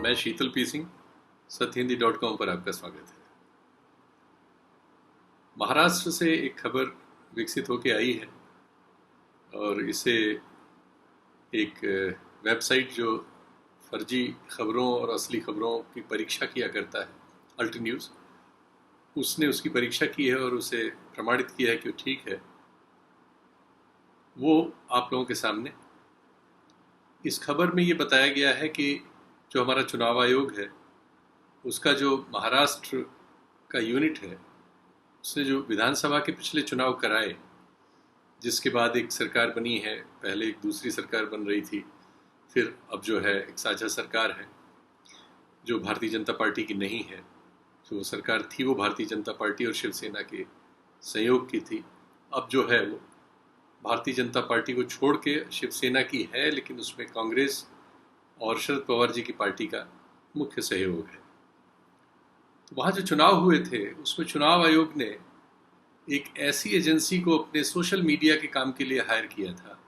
मैं शीतल पी सिंह, सत्यहिंदी.com पर आपका स्वागत है। महाराष्ट्र से एक खबर विकसित होकर आई है और इसे एक वेबसाइट जो फर्जी खबरों और असली खबरों की परीक्षा किया करता है, अल्ट न्यूज़, उसने उसकी परीक्षा की है और उसे प्रमाणित किया है कि वो ठीक है। वो आप लोगों के सामने इस खबर में ये बताया गया है कि जो हमारा चुनाव आयोग है उसका जो महाराष्ट्र का यूनिट है, उसने जो विधानसभा के पिछले चुनाव कराए, जिसके बाद एक सरकार बनी है, पहले एक दूसरी सरकार बन रही थी, फिर अब जो है एक साझा सरकार है जो भारतीय जनता पार्टी की नहीं है। जो सरकार थी वो भारतीय जनता पार्टी और शिवसेना के संयोग की थी। अब जो है वो भारतीय जनता पार्टी को छोड़ के शिवसेना की है, लेकिन उसमें कांग्रेस और शरद पवार जी की पार्टी का मुख्य सहयोग है। तो वहाँ जो चुनाव हुए थे उसमें चुनाव आयोग ने एक ऐसी एजेंसी को अपने सोशल मीडिया के काम के लिए हायर किया था,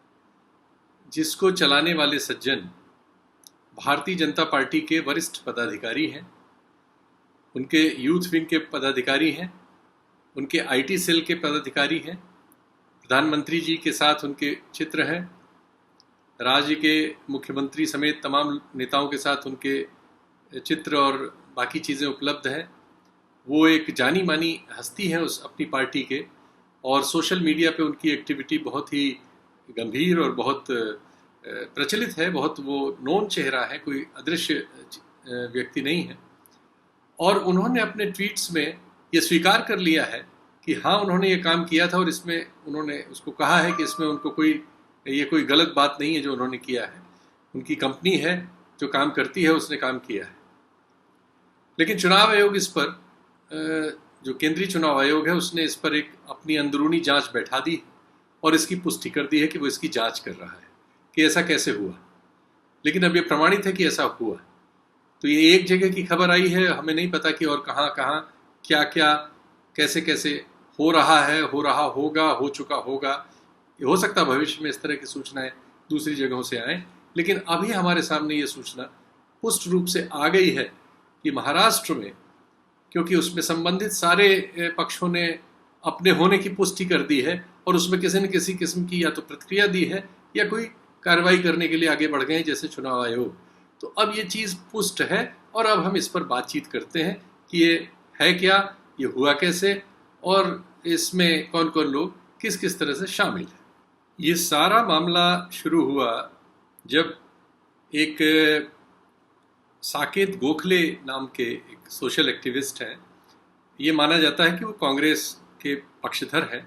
जिसको चलाने वाले सज्जन भारतीय जनता पार्टी के वरिष्ठ पदाधिकारी हैं, उनके यूथ विंग के पदाधिकारी हैं, उनके आईटी सेल के पदाधिकारी हैं, प्रधानमंत्री जी के साथ उनके चित्र हैं, राज्य के मुख्यमंत्री समेत तमाम नेताओं के साथ उनके चित्र और बाकी चीज़ें उपलब्ध हैं। वो एक जानी मानी हस्ती है उस अपनी पार्टी के, और सोशल मीडिया पे उनकी एक्टिविटी बहुत ही गंभीर और बहुत प्रचलित है, बहुत वो नोन चेहरा है, कोई अदृश्य व्यक्ति नहीं है। और उन्होंने अपने ट्वीट्स में ये स्वीकार कर लिया है कि हाँ, उन्होंने ये काम किया था और इसमें उन्होंने उसको कहा है कि इसमें उनको ये कोई गलत बात नहीं है जो उन्होंने किया है। उनकी कंपनी है जो काम करती है, उसने काम किया है। लेकिन चुनाव आयोग इस पर, जो केंद्रीय चुनाव आयोग है, उसने इस पर एक अपनी अंदरूनी जांच बैठा दी और इसकी पुष्टि कर दी है कि वो इसकी जांच कर रहा है कि ऐसा कैसे हुआ। लेकिन अब ये प्रमाणित है कि ऐसा हुआ। तो ये एक जगह की खबर आई है, हमें नहीं पता कि और कहाँ कहाँ क्या क्या कैसे कैसे हो रहा है, हो रहा होगा, हो चुका होगा। ये हो सकता है भविष्य में इस तरह की सूचनाएं दूसरी जगहों से आएँ, लेकिन अभी हमारे सामने ये सूचना पुष्ट रूप से आ गई है कि महाराष्ट्र में, क्योंकि उसमें संबंधित सारे पक्षों ने अपने होने की पुष्टि कर दी है और उसमें किसी न किसी किस्म की या तो प्रतिक्रिया दी है या कोई कार्रवाई करने के लिए आगे बढ़ गए, जैसे चुनाव आयोग। तो अब ये चीज़ पुष्ट है और अब हम इस पर बातचीत करते हैं कि ये है क्या, ये हुआ कैसे और इसमें कौन कौन लोग किस किस तरह से शामिल हैं। ये सारा मामला शुरू हुआ जब एक साकेत गोखले नाम के एक सोशल एक्टिविस्ट हैं। ये माना जाता है कि वो कांग्रेस के पक्षधर हैं,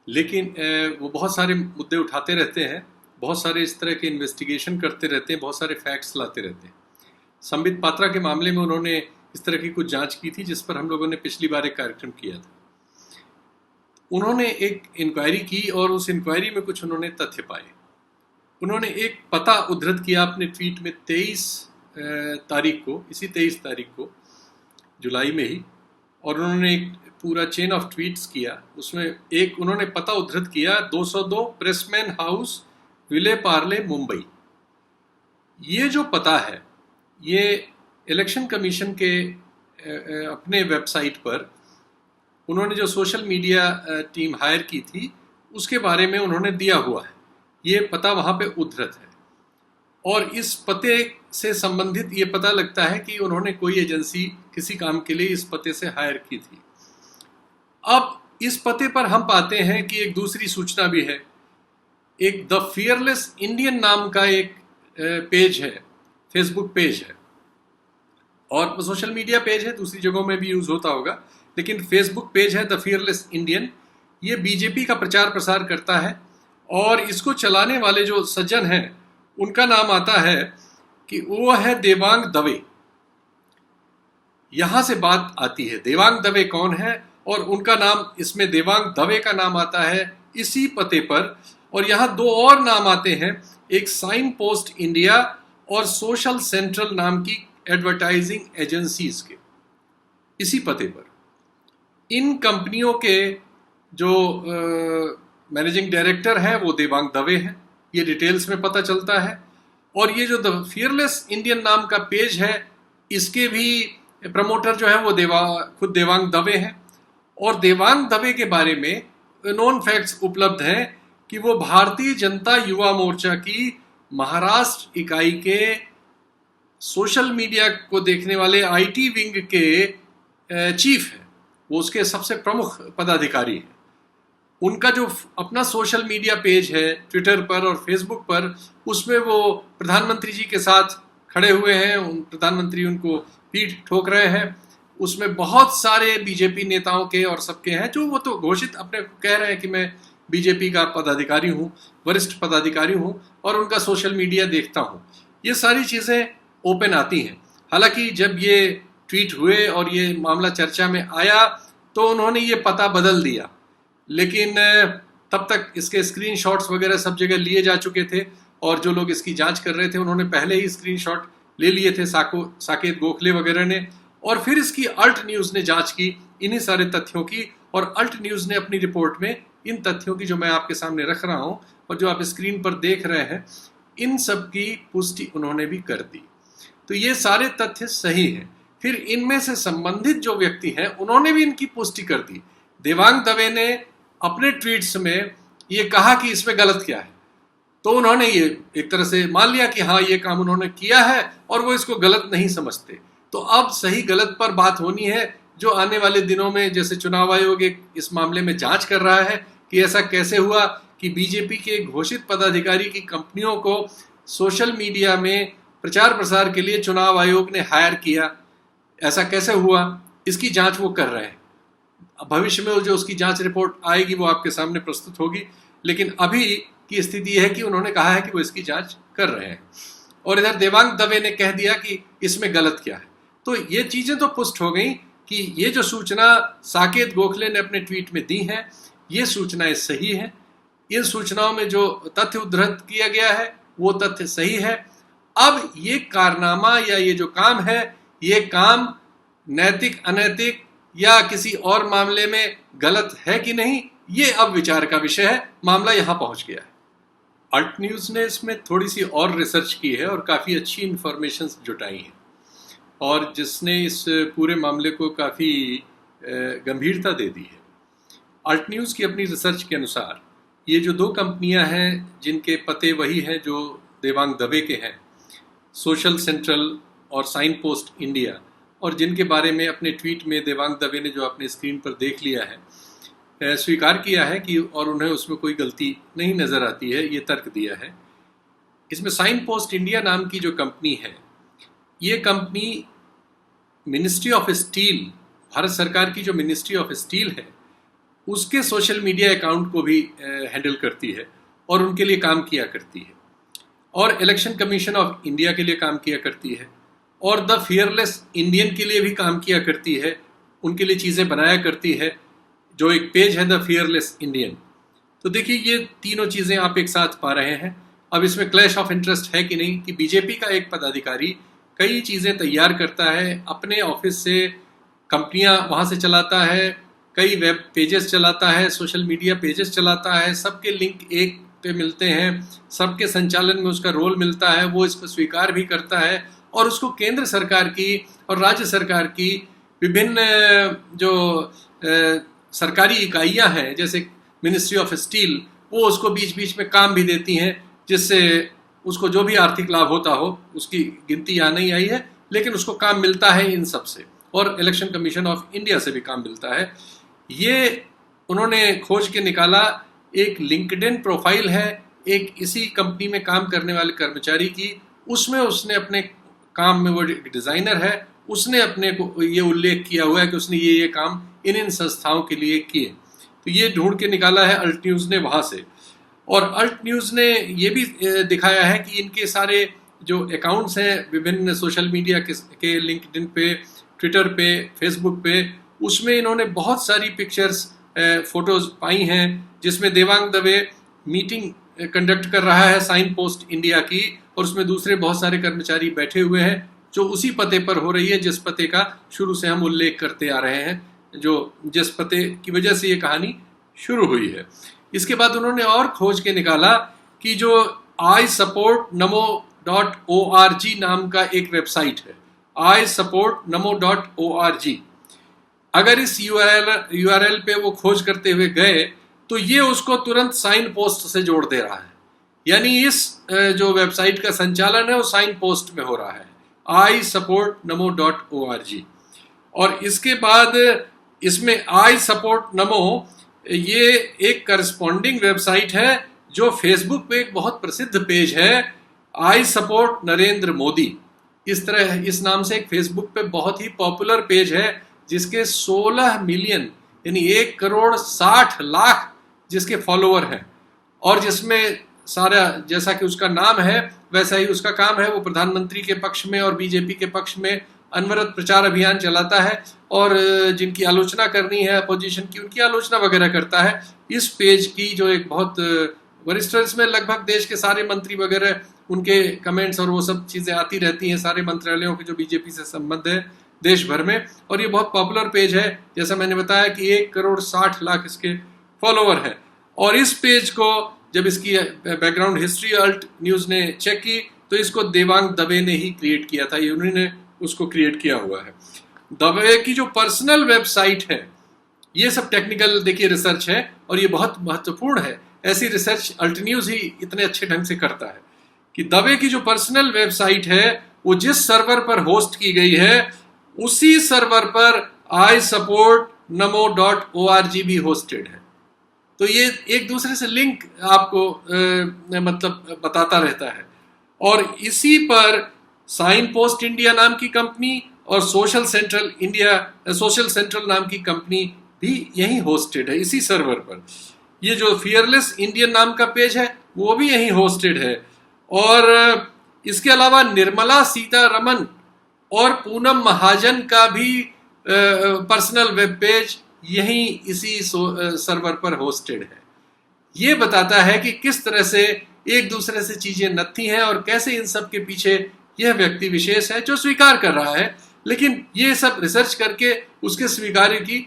लेकिन वो बहुत सारे मुद्दे उठाते रहते हैं, बहुत सारे इस तरह के इन्वेस्टिगेशन करते रहते हैं, बहुत सारे फैक्ट्स लाते रहते हैं। संबित पात्रा के मामले में उन्होंने इस तरह की कुछ जांच की थी, जिस पर हम लोगों ने पिछली बार एक कार्यक्रम किया था। उन्होंने एक इंक्वायरी की और उस इंक्वायरी में कुछ उन्होंने तथ्य पाए। उन्होंने एक पता उद्धृत किया अपने ट्वीट में 23 तारीख को, इसी 23 तारीख को, जुलाई में ही, और उन्होंने एक पूरा चेन ऑफ ट्वीट्स किया। उसमें एक उन्होंने पता उद्धृत किया, 202 प्रेसमैन हाउस, विले पार्ले, मुंबई। ये जो पता है, ये इलेक्शन कमीशन के अपने वेबसाइट पर उन्होंने जो सोशल मीडिया टीम हायर की थी उसके बारे में उन्होंने दिया हुआ है। ये पता वहाँ पे उद्धृत है और इस पते से संबंधित ये पता लगता है कि उन्होंने कोई एजेंसी किसी काम के लिए इस पते से हायर की थी। अब इस पते पर हम पाते हैं कि एक दूसरी सूचना भी है। एक द फियरलेस इंडियन नाम का एक पेज है, फेसबुक पेज है और सोशल मीडिया पेज है, दूसरी जगहों में भी यूज होता होगा, लेकिन फेसबुक पेज है द फियरलेस इंडियन। ये बीजेपी का प्रचार प्रसार करता है और इसको चलाने वाले जो सज्जन हैं उनका नाम आता है कि वो है देवांग दवे। यहां से बात आती है, देवांग दवे कौन है, और उनका नाम, इसमें देवांग दवे का नाम आता है इसी पते पर। और यहां दो और नाम आते हैं, एक साइन पोस्ट इंडिया और सोशल सेंट्रल नाम की एडवर्टाइजिंग एजेंसीज के, इसी पते पर। इन कंपनियों के जो मैनेजिंग डायरेक्टर हैं वो देवांग दवे हैं, ये डिटेल्स में पता चलता है। और ये जो द फियरलेस इंडियन नाम का पेज है, इसके भी प्रमोटर जो है वो खुद देवांग दवे हैं। और देवांग दवे के बारे में नॉन फैक्ट्स उपलब्ध हैं कि वो भारतीय जनता युवा मोर्चा की महाराष्ट्र इकाई के सोशल मीडिया को देखने वाले आईटी विंग के चीफ हैं, वो उसके सबसे प्रमुख पदाधिकारी हैं। उनका जो अपना सोशल मीडिया पेज है ट्विटर पर और फेसबुक पर, उसमें वो प्रधानमंत्री जी के साथ खड़े हुए हैं, प्रधानमंत्री उनको पीठ ठोक रहे हैं। उसमें बहुत सारे बीजेपी नेताओं के और सबके हैं, जो वो तो घोषित अपने कह रहे हैं कि मैं बीजेपी का पदाधिकारी हूँ, वरिष्ठ पदाधिकारी हूँ और उनका सोशल मीडिया देखता हूँ। ये सारी चीज़ें ओपन आती हैं। हालांकि जब ये ट्वीट हुए और ये मामला चर्चा में आया तो उन्होंने ये पता बदल दिया, लेकिन तब तक इसके स्क्रीनशॉट्स वगैरह सब जगह लिए जा चुके थे और जो लोग इसकी जांच कर रहे थे उन्होंने पहले ही स्क्रीनशॉट ले लिए थे, साकेत गोखले वगैरह ने। और फिर इसकी अल्ट न्यूज़ ने जांच की इन्हीं सारे तथ्यों की, और अल्ट न्यूज़ ने अपनी रिपोर्ट में इन तथ्यों की जो मैं आपके सामने रख रहा हूँ और जो आप स्क्रीन पर देख रहे हैं, इन सब की पुष्टि उन्होंने भी कर दी। तो ये सारे तथ्य सही हैं। फिर इनमें से संबंधित जो व्यक्ति हैं उन्होंने भी इनकी पुष्टि कर दी। देवांग दवे ने अपने ट्वीट्स में ये कहा कि इसमें गलत क्या है, तो उन्होंने ये एक तरह से मान लिया कि हाँ ये काम उन्होंने किया है और वो इसको गलत नहीं समझते। तो अब सही गलत पर बात होनी है, जो आने वाले दिनों में, जैसे चुनाव आयोग इस मामले में जांच कर रहा है कि ऐसा कैसे हुआ कि बीजेपी के घोषित पदाधिकारी की कंपनियों को सोशल मीडिया में प्रचार प्रसार के लिए चुनाव आयोग ने हायर किया, ऐसा कैसे हुआ, इसकी जांच वो कर रहे हैं। भविष्य में जो उसकी जांच रिपोर्ट आएगी वो आपके सामने प्रस्तुत होगी, लेकिन अभी की स्थिति है कि उन्होंने कहा है कि वो इसकी जांच कर रहे हैं। और इधर देवांग दवे ने कह दिया कि इसमें गलत क्या है। तो ये चीजें तो पुष्ट हो गई कि ये जो सूचना साकेत गोखले ने अपने ट्वीट में दी है, ये सूचनाएं सही है। इन सूचनाओं में जो तथ्य उद्धृत किया गया है वो तथ्य सही है। अब ये कारनामा या ये जो काम है, ये काम नैतिक, अनैतिक या किसी और मामले में गलत है कि नहीं, ये अब विचार का विषय है। मामला यहां पहुंच गया है। अल्ट न्यूज़ ने इसमें थोड़ी सी और रिसर्च की है और काफ़ी अच्छी इंफॉर्मेशन जुटाई है, और जिसने इस पूरे मामले को काफ़ी गंभीरता दे दी है। अल्ट न्यूज़ की अपनी रिसर्च के अनुसार ये जो दो कंपनियां हैं जिनके पते वही हैं जो देवांग दवे के हैं, सोशल सेंट्रल और साइन पोस्ट इंडिया, और जिनके बारे में अपने ट्वीट में देवांग दवे ने जो अपने स्क्रीन पर देख लिया है, स्वीकार किया है कि और उन्हें उसमें कोई गलती नहीं नज़र आती है, ये तर्क दिया है। इसमें साइन पोस्ट इंडिया नाम की जो कंपनी है, ये company ministry of steel, Bharat सरकार की जो मिनिस्ट्री ऑफ स्टील है, उसके सोशल मीडिया अकाउंट को भी हैंडल करती है और उनके लिए काम किया करती है, और इलेक्शन कमीशन ऑफ इंडिया के लिए काम किया करती है, और द फियरलेस इंडियन के लिए भी काम किया करती है, उनके लिए चीज़ें बनाया करती है, जो एक पेज है द फियरलेस इंडियन। तो देखिए ये तीनों चीज़ें आप एक साथ पा रहे हैं। अब इसमें क्लैश ऑफ इंटरेस्ट है कि नहीं, कि बीजेपी का एक पदाधिकारी कई चीज़ें तैयार करता है, अपने ऑफिस से कंपनियां वहाँ से चलाता है, कई वेब पेजेस चलाता है, सोशल मीडिया पेजेस चलाता है, सबके लिंक एक पे मिलते हैं, सबके संचालन में उसका रोल मिलता है, वो इसको स्वीकार भी करता है, और उसको केंद्र सरकार की और राज्य सरकार की विभिन्न जो सरकारी इकाइयां हैं, जैसे मिनिस्ट्री ऑफ स्टील, वो उसको बीच बीच में काम भी देती हैं, जिससे उसको जो भी आर्थिक लाभ होता हो, उसकी गिनती यहाँ नहीं आई है, लेकिन उसको काम मिलता है इन सब से, और इलेक्शन कमीशन ऑफ इंडिया से भी काम मिलता है। ये उन्होंने खोज के निकाला। एक लिंक्डइन प्रोफाइल है एक इसी कंपनी में काम करने वाले कर्मचारी की, उसमें उसने अपने काम में, वो डिज़ाइनर है, उसने अपने को ये उल्लेख किया हुआ है कि उसने ये काम इन संस्थाओं के लिए किए। तो ये ढूंढ के निकाला है अल्ट न्यूज़ ने वहाँ से। और अल्ट न्यूज़ ने ये भी दिखाया है कि इनके सारे जो अकाउंट्स हैं विभिन्न सोशल मीडिया के लिंक्डइन पे, ट्विटर पे, फेसबुक पे, उसमें इन्होंने बहुत सारी पिक्चर्स, फोटोज पाई हैं, जिसमें देवांग दवे मीटिंग कंडक्ट कर रहा है साइन पोस्ट इंडिया की, और उसमें दूसरे बहुत सारे कर्मचारी बैठे हुए हैं, जो उसी पते पर हो रही है जिस पते का शुरू से हम उल्लेख करते आ रहे हैं, जो जिस पते की वजह से ये कहानी शुरू हुई है। इसके बाद उन्होंने और खोज के निकाला कि जो आई सपोर्ट नमो namo.org नाम का एक वेबसाइट है, isupportnamo.org। अगर इस यूआरएल पे वो खोज करते हुए गए तो ये उसको तुरंत साइन पोस्ट से जोड़ दे रहा है, यानी इस जो वेबसाइट का संचालन है वो साइन पोस्ट में हो रहा है, isupportnamo.org। और इसके बाद इसमें isupportnamo ये एक करस्पॉन्डिंग वेबसाइट है जो फेसबुक पे एक बहुत प्रसिद्ध पेज है, isupportNarendra नरेंद्र मोदी। इस तरह इस नाम से एक फेसबुक पे बहुत ही पॉपुलर पेज है जिसके 16 मिलियन यानी 1,60,00,000 जिसके फॉलोअर हैं, और जिसमें सारा जैसा कि उसका नाम है वैसा ही उसका काम है, वो प्रधानमंत्री के पक्ष में और बीजेपी के पक्ष में अनवरत प्रचार अभियान चलाता है, और जिनकी आलोचना करनी है अपोजिशन की उनकी आलोचना वगैरह करता है। इस पेज की जो एक बहुत वरिष्ठ, इसमें लगभग देश के सारे मंत्री वगैरह उनके कमेंट्स और वो सब चीज़ें आती रहती हैं, सारे मंत्रालयों के जो बीजेपी से संबंध है देश भर में, और ये बहुत पॉपुलर पेज है। जैसा मैंने बताया कि 1,60,00,000 इसके फॉलोवर हैं। और इस पेज को जब इसकी बैकग्राउंड हिस्ट्री अल्ट न्यूज़ ने चेक की तो इसको देवांग दवे ने ही क्रिएट किया था, ये उन्होंने उसको क्रिएट किया हुआ है। दवे की जो पर्सनल वेबसाइट है, ये सब टेक्निकल देखिए रिसर्च है और ये बहुत महत्वपूर्ण है। ऐसी रिसर्च अल्ट न्यूज़ ही इतने अच्छे ढंग से करता है कि दवे की जो पर्सनल वेबसाइट है वो जिस सर्वर पर होस्ट की गई है उसी सर्वर पर isupportnamo.org भी होस्टेड है। तो ये एक दूसरे से लिंक आपको मतलब बताता रहता है। और इसी पर साइन पोस्ट इंडिया नाम की कंपनी और सोशल सेंट्रल नाम की कंपनी भी यहीं होस्टेड है, इसी सर्वर पर। ये जो फियरलेस इंडियन नाम का पेज है वो भी यहीं होस्टेड है। और इसके अलावा निर्मला सीतारमन और पूनम महाजन का भी पर्सनल वेब पेज यहीं इसी सर्वर पर होस्टेड है। ये बताता है कि किस तरह से एक दूसरे से चीजें नत्थी हैं और कैसे इन सब के पीछे यह व्यक्ति विशेष है जो स्वीकार कर रहा है, लेकिन ये सब रिसर्च करके उसके स्वीकार्य की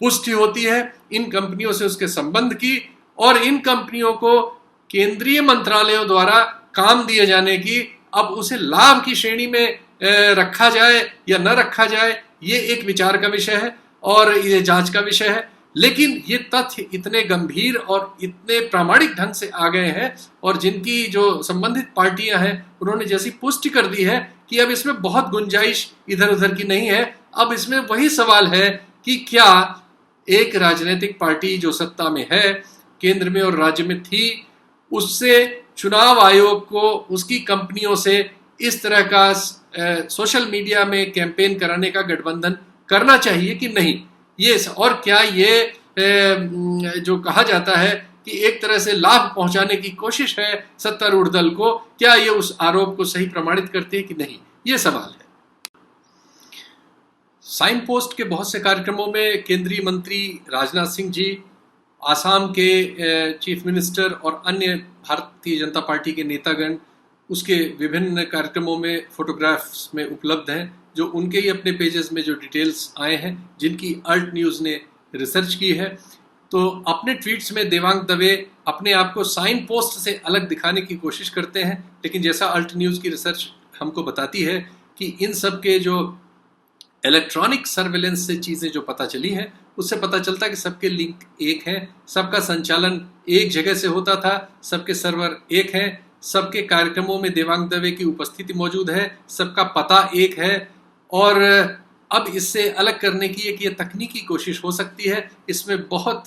पुष्टि होती है इन कंपनियों से उसके संबंध की, और इन कंपनियों को केंद्रीय मंत्रालयों द्वारा काम दिए जाने की, अब उसे लाभ की श्रेणी में रखा जाए या न रखा जाए ये एक विचार का विषय है और ये जांच का विषय है। लेकिन ये तथ्य इतने गंभीर और इतने प्रामाणिक ढंग से आ गए हैं और जिनकी जो संबंधित पार्टियां हैं उन्होंने जैसी पुष्टि कर दी है कि अब इसमें बहुत गुंजाइश इधर उधर की नहीं है। अब इसमें वही सवाल है कि क्या एक राजनीतिक पार्टी जो सत्ता में है, केंद्र में और राज्य में थी, उससे चुनाव आयोग को उसकी कंपनियों से इस तरह का सोशल मीडिया में कैंपेन कराने का गठबंधन करना चाहिए कि नहीं। ये और क्या ये जो कहा जाता है कि एक तरह से लाभ पहुंचाने की कोशिश है सत्तारूढ़ दल को, क्या ये उस आरोप को सही प्रमाणित करती है कि नहीं, ये सवाल है। साइन पोस्ट के बहुत से कार्यक्रमों में केंद्रीय मंत्री राजनाथ सिंह जी, आसाम के चीफ मिनिस्टर और अन्य भारतीय जनता पार्टी के नेतागण उसके विभिन्न कार्यक्रमों में फोटोग्राफ्स में उपलब्ध हैं, जो उनके ही अपने पेजेस में जो डिटेल्स आए हैं जिनकी अल्ट न्यूज़ ने रिसर्च की है। तो अपने ट्वीट्स में देवांग दवे अपने आप को साइन पोस्ट से अलग दिखाने की कोशिश करते हैं, लेकिन जैसा अल्ट न्यूज़ की रिसर्च हमको बताती है कि इन सब के जो इलेक्ट्रॉनिक सर्वेलेंस से चीज़ें जो पता चली हैं उससे पता चलता है कि सबके लिंक एक हैं, सबका संचालन एक जगह से होता था, सबके सर्वर एक हैं, सबके कार्यक्रमों में देवांग दवे की उपस्थिति मौजूद है, सबका पता एक है। और अब इससे अलग करने की एक ये तकनीकी कोशिश हो सकती है, इसमें बहुत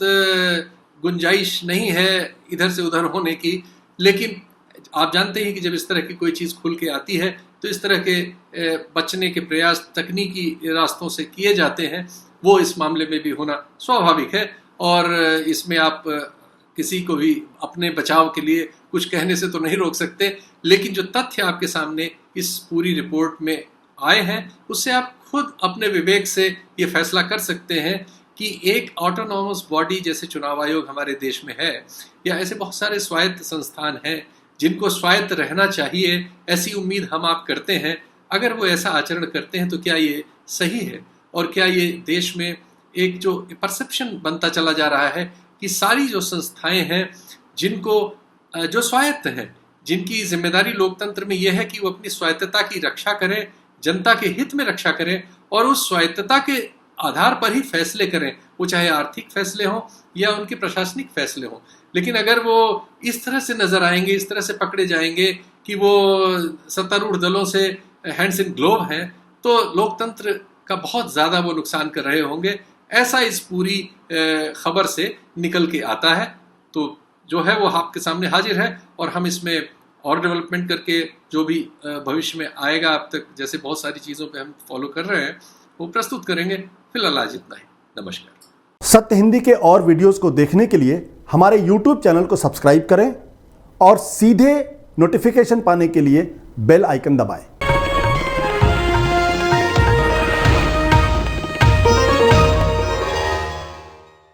गुंजाइश नहीं है इधर से उधर होने की। लेकिन आप जानते हैं कि जब इस तरह की कोई चीज़ खुल के आती है तो इस तरह के बचने के प्रयास तकनीकी रास्तों से किए जाते हैं, वो इस मामले में भी होना स्वाभाविक है। और इसमें आप किसी को भी अपने बचाव के लिए कुछ कहने से तो नहीं रोक सकते, लेकिन जो तथ्य आपके सामने इस पूरी रिपोर्ट में आए हैं उससे आप खुद अपने विवेक से ये फैसला कर सकते हैं कि एक ऑटोनॉमस बॉडी जैसे चुनाव आयोग हमारे देश में है, या ऐसे बहुत सारे स्वायत्त संस्थान हैं जिनको स्वायत्त रहना चाहिए, ऐसी उम्मीद हम आप करते हैं। अगर वो ऐसा आचरण करते हैं तो क्या ये सही है, और क्या ये देश में एक जो परसेप्शन बनता चला जा रहा है कि सारी जो संस्थाएं हैं जिनको जो स्वायत्त हैं, जिनकी जिम्मेदारी लोकतंत्र में यह है कि वो अपनी स्वायत्तता की रक्षा करें, जनता के हित में रक्षा करें और उस स्वायत्तता के आधार पर ही फैसले करें, वो चाहे आर्थिक फैसले हों या उनके प्रशासनिक फैसले हों। लेकिन अगर वो इस तरह से नजर आएंगे, इस तरह से पकड़े जाएंगे कि वो सत्तारूढ़ दलों से हैंड्स इन ग्लोव हैं, तो लोकतंत्र का बहुत ज़्यादा वो नुकसान कर रहे होंगे। ऐसा इस पूरी खबर से निकल के आता है। तो जो है वो आपके सामने हाजिर है और हम इसमें और डेवलपमेंट करके जो भी भविष्य में आएगा, अब तक जैसे बहुत सारी चीज़ों पे हम फॉलो कर रहे हैं, वो प्रस्तुत करेंगे। फिलहाल आज इतना ही। नमस्कार। सत्य हिंदी के और वीडियोस को देखने के लिए हमारे YouTube चैनल को सब्सक्राइब करें और सीधे नोटिफिकेशन पाने के लिए बेल आइकन दबाएं।